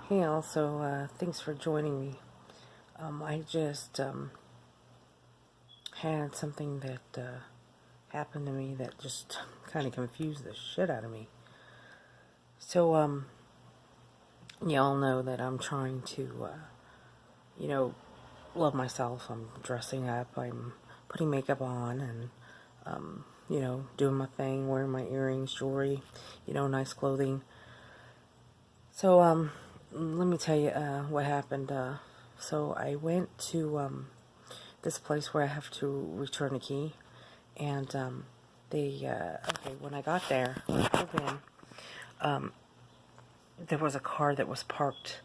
Hey, also, thanks for joining me. I just had something that happened to me that just kind of confused the shit out of me. So, y'all know that I'm trying to, love myself. I'm dressing up, I'm putting makeup on, and, doing my thing, wearing my earrings, jewelry, nice clothing. So, let me tell you what happened. So I went to this place where I have to return a key, and when I got there, when I pulled in, there was a car that was parked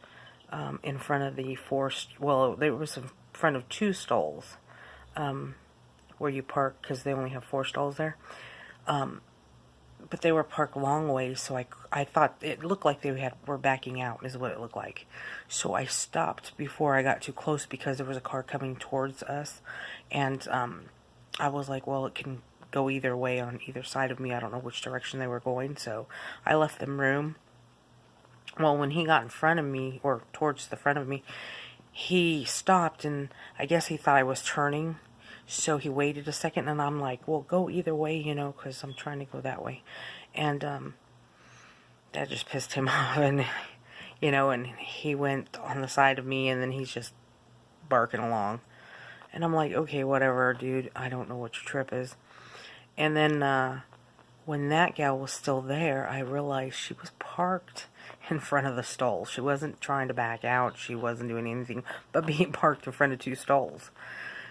in front of the there was in front of two stalls where you park, because they only have 4 stalls there. But they were parked long ways, so I thought it looked like they were backing out, is what it looked like. So I stopped before I got too close, because there was a car coming towards us, and I was like, well, it can go either way on either side of me. I don't know which direction they were going, so I left them room. Well, when he got in front of me, or towards the front of me, he stopped, and I guess he thought I was turning. So he waited a second, and I'm like, well, go either way, because I'm trying to go that way. And that just pissed him off, and, and he went on the side of me, and then he's just barking along. And I'm like, okay, whatever, dude, I don't know what your trip is. And then when that gal was still there, I realized she was parked in front of the stall. She wasn't trying to back out. She wasn't doing anything but being parked in front of 2 stalls.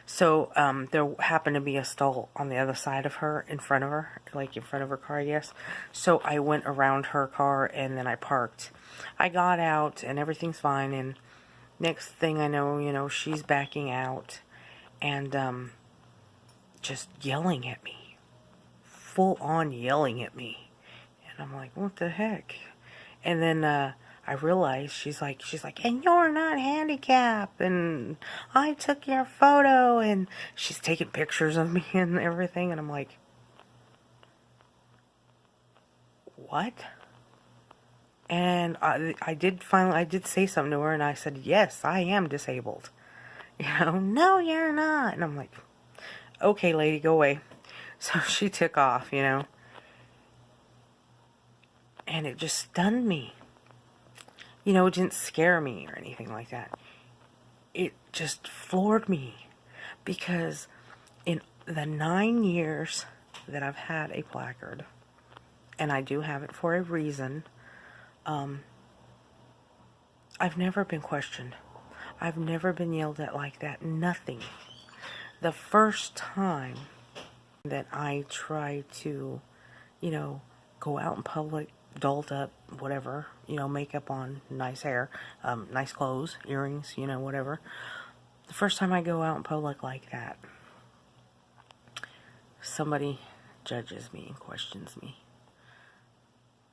So, there happened to be a stall on the other side of her, in front of her, like in front of her car, I guess. So I went around her car, and then I parked. I got out, and everything's fine, and next thing I know, she's backing out, and, just yelling at me. Full on yelling at me. And I'm like, what the heck? And then, I realized she's like, and you're not handicapped, and I took your photo, and she's taking pictures of me and everything, and I'm like, what? And I did say something to her, and I said, yes, I am disabled. No, you're not. And I'm like, okay, lady, go away. So she took off, and it just stunned me. It didn't scare me or anything like that. It just floored me, because in the 9 years that I've had a placard, and I do have it for a reason, I've never been questioned. I've never been yelled at like that. Nothing. The first time that I tried to, go out in public, dolled up, whatever, makeup on, nice hair, nice clothes, earrings, whatever. The first time I go out in public like that, somebody judges me and questions me.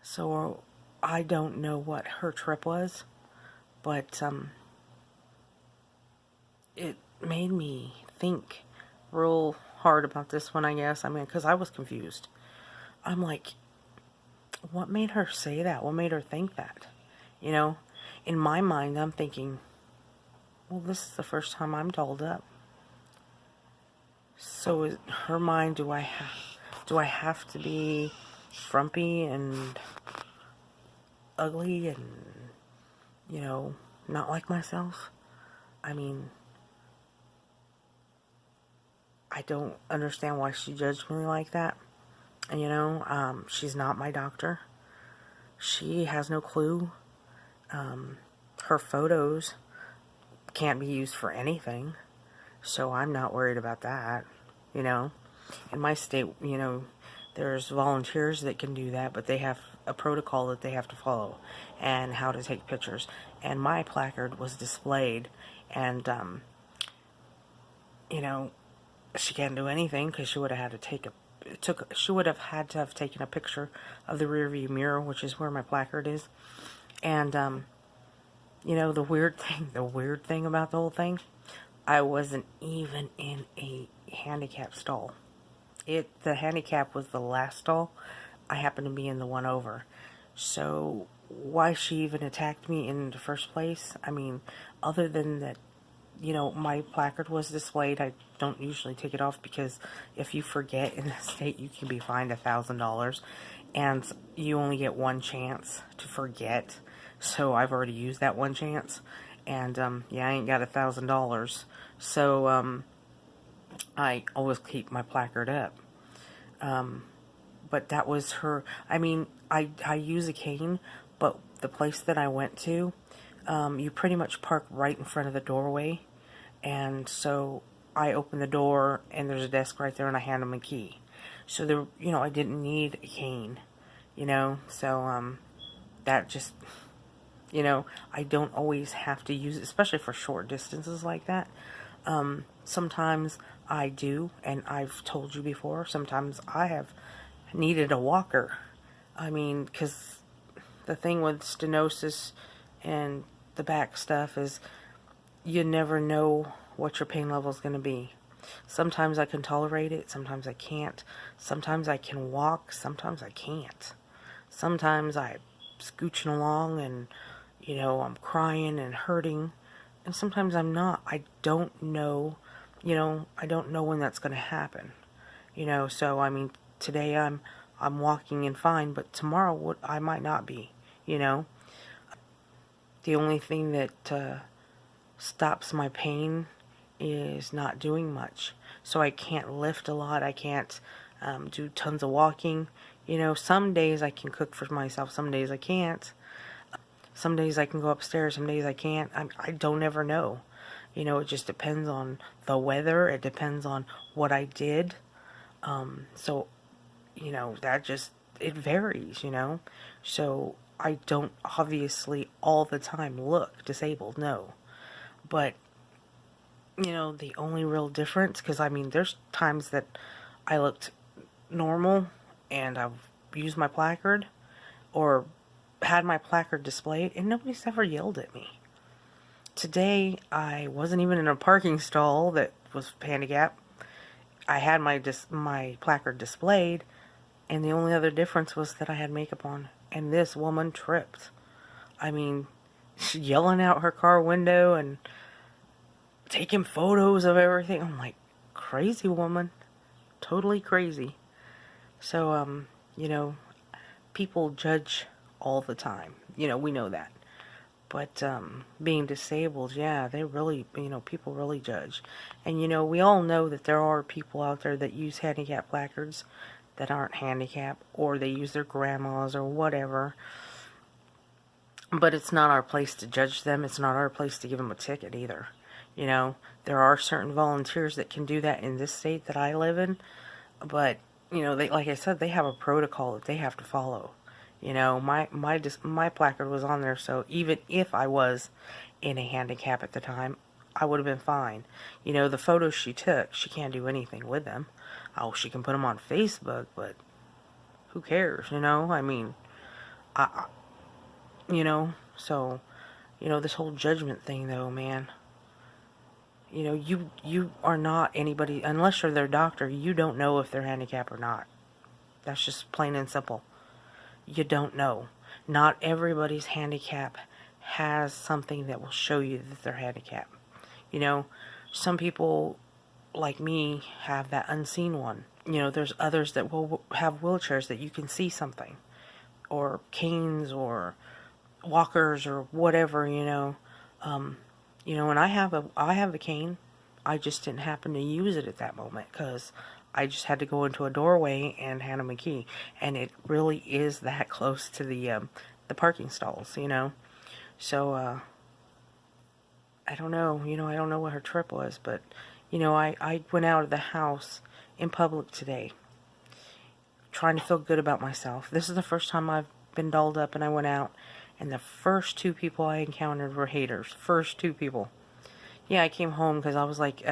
So I don't know what her trip was, but it made me think real hard about this one, I guess. I mean, because I was confused. I'm like, what made her say that? What made her think that? In my mind, I'm thinking, well, this is the first time I'm dolled up. So in her mind, do I have to be frumpy and ugly and, not like myself? I mean, I don't understand why she judged me like that. She's not my doctor. She has no clue. Her photos can't be used for anything, so I'm not worried about that. In my state, there's volunteers that can do that, but they have a protocol that they have to follow, and how to take pictures. And my placard was displayed, and she can't do anything, because she would have had to have taken a picture of the rearview mirror, which is where my placard is. And the weird thing about the whole thing, I wasn't even in a handicap stall. The handicap was the last stall. I happened to be in the one over. So why she even attacked me in the first place. I mean, other than that, you know, my placard was displayed. I don't usually take it off because if you forget in the state, you can be fined $1,000, and you only get one chance to forget. So I've already used that one chance, and yeah, I ain't got $1,000. So I always keep my placard up. But that was her. I mean, I use a cane, but the place that I went to, you pretty much park right in front of the doorway. And so I open the door, and there's a desk right there, and I hand them a key. So there, you know, I didn't need a cane, you know. So that just, you know, I don't always have to use it, especially for short distances like that. Sometimes I do, and I've told you before, sometimes I have needed a walker. I mean, because the thing with stenosis and the back stuff is you never know what your pain level is going to be. Sometimes I can tolerate it, sometimes I can't. Sometimes I can walk, sometimes I can't. Sometimes I'm scooching along and, you know, I'm crying and hurting, and sometimes I'm not. I don't know, you know, I don't know when that's going to happen. You know, so I mean, today I'm walking and fine, but tomorrow I might not be, you know. The only thing that stops my pain is not doing much. So I can't lift a lot. I can't do tons of walking. You know, some days I can cook for myself. Some days I can't. Some days I can go upstairs. Some days I can't. I don't ever know. You know, it just depends on the weather. It depends on what I did. So, you know, that just, it varies, you know. So I don't obviously all the time look disabled, no. But, you know, the only real difference, because I mean, there's times that I looked normal and I've used my placard or had my placard displayed and nobody's ever yelled at me. Today, I wasn't even in a parking stall that was handicapped. I had my placard displayed, and the only other difference was that I had makeup on, and this woman tripped. I mean, she's yelling out her car window and taking photos of everything. I'm like, crazy woman. Totally crazy. So, you know, people judge all the time. You know, we know that. But being disabled, yeah, they really, you know, people really judge. And, you know, we all know that there are people out there that use handicap placards that aren't handicapped, or they use their grandmas or whatever. But it's not our place to judge them. It's not our place to give them a ticket either. You know, there are certain volunteers that can do that in this state that I live in. But, you know, they, like I said, they have a protocol that they have to follow. You know, my placard was on there, so even if I was in a handicap at the time, I would have been fine. You know, the photos she took, she can't do anything with them. Oh, she can put them on Facebook, but who cares, you know? I mean, you know, so, you know, this whole judgment thing, though, man. You know, you are not anybody, unless you're their doctor, you don't know if they're handicapped or not. That's just plain and simple. You don't know. Not everybody's handicap has something that will show you that they're handicapped. You know, some people, like me, have that unseen one. You know, there's others that will have wheelchairs that you can see something. Or canes or walkers or whatever, you know. You know, and I have a cane. I just didn't happen to use it at that moment because I just had to go into a doorway and hand him a key, and it really is that close to the parking stalls, you know. So I don't know, you know, I don't know what her trip was, but you know, I went out of the house in public today, trying to feel good about myself. This is the first time I've been dolled up, and I went out, and the first two people I encountered were haters. First two people. Yeah, I came home because I was like,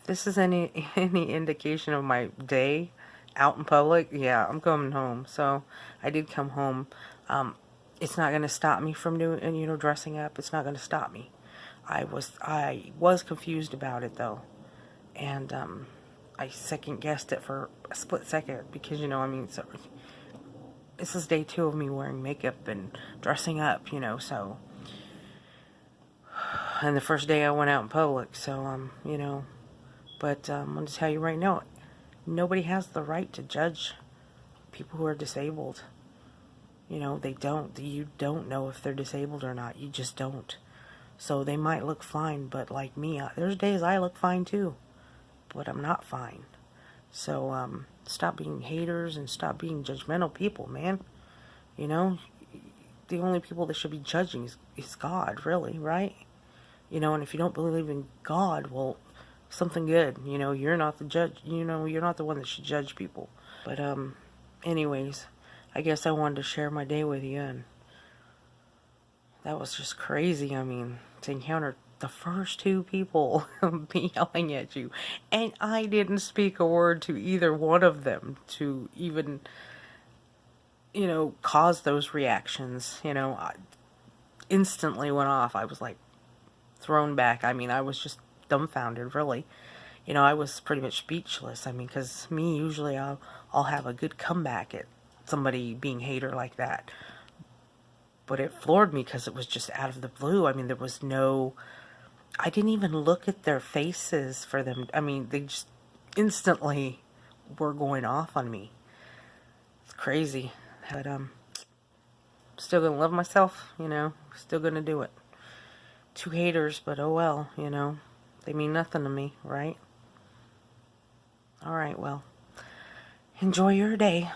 this is any indication of my day out in public, yeah, I'm coming home. So I did come home. It's not going to stop me from doing, you know, dressing up. It's not going to stop me. I was confused about it though, and I second guessed it for a split second because, you know, I mean, so this is day 2 of me wearing makeup and dressing up, you know, so. And the first day I went out in public, so, you know. But I'm going to tell you right now, nobody has the right to judge people who are disabled. You know, they don't. You don't know if they're disabled or not. You just don't. So they might look fine, but like me, there's days I look fine too. But I'm not fine. So, stop being haters and stop being judgmental people, man. You know, the only people that should be judging is God, really, right? You know, and if you don't believe in God, well, something good. You know, you're not the judge. You know, you're not the one that should judge people. But, anyways, I guess I wanted to share my day with you, and that was just crazy. I mean, to encounter the first 2 people be yelling at you, and I didn't speak a word to either one of them to even, you know, cause those reactions. You know, I instantly went off. I was like thrown back. I mean, I was just dumbfounded, really. You know, I was pretty much speechless. I mean, because me, usually I'll have a good comeback at somebody being hater like that. But it floored me because it was just out of the blue. I mean, there was no... I didn't even look at their faces for them. I mean, they just instantly were going off on me. It's crazy. But, still gonna love myself, you know. Still gonna do it. 2 haters, but oh well, you know. They mean nothing to me, right? Alright, well. Enjoy your day.